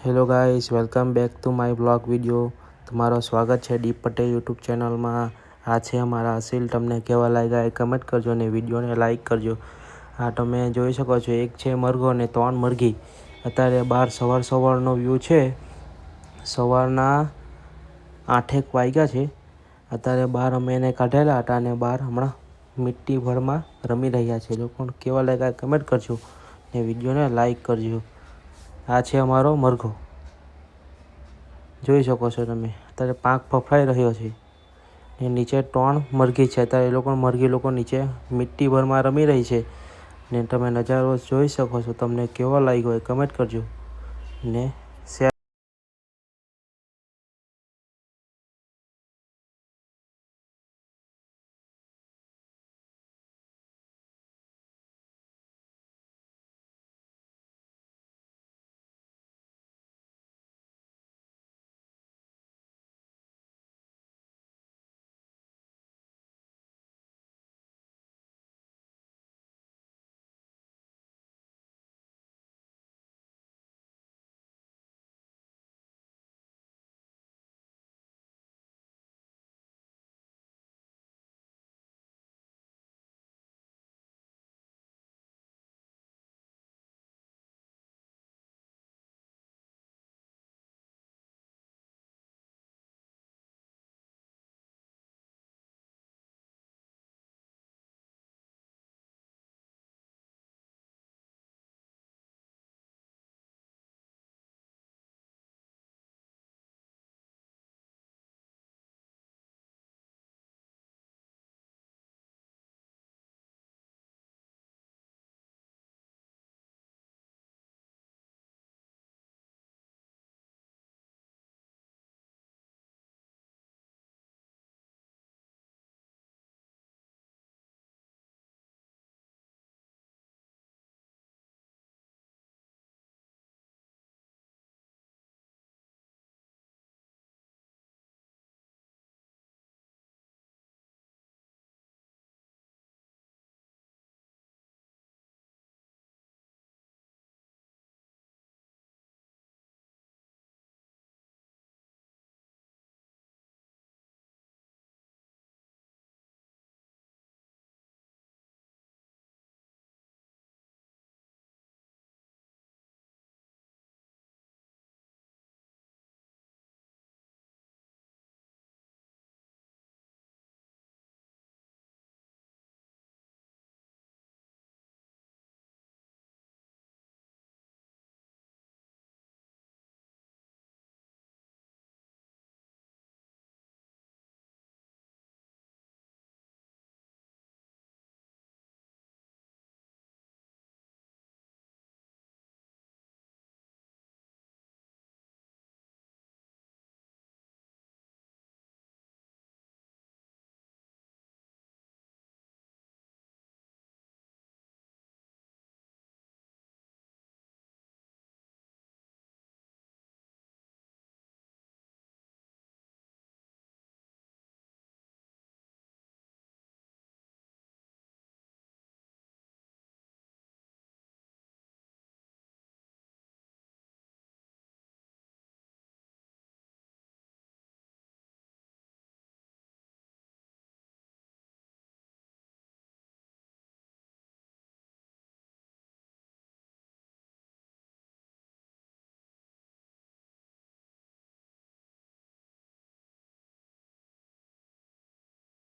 Hello guys, welcome back to my blog video. તમારું સ્વાગત છે ડીપ પટેલ યુટ્યુબ ચેનલમાં. આ છે અમારા અસીલ. તમને કેવા લાગ્યા એ કમેન્ટ કરજો અને વિડીયોને લાઇક કરજો. આ તમે જોઈ શકો છો, એક છે મરઘો અને 3 મરઘી. અત્યારે બહાર સવારનો વ્યૂ છે. સવારના 8 વાગ્યા છે. અત્યારે બહાર અમે એને કાઢેલા હતા અને બહાર હમણાં મિટ્ટી ભરમાં રમી રહ્યા છે. લોકો કેવા લાગ્યા કમેન્ટ કરજો ને વિડીયોને લાઇક કરજો. આ છે અમારો મરઘો, જોઈ શકો છો તમે. અત્યારે પાંખ ફફડાઈ રહ્યો છે ને નીચે 3 મરઘી છે. અત્યારે એ લોકો મરઘી લોકો નીચે મિટ્ટી ભરમાં રમી રહી છે ને તમે નજારો જોઈ શકો છો. તમને કેવો લાગ્યો એ કમેન્ટ કરજો ને શેર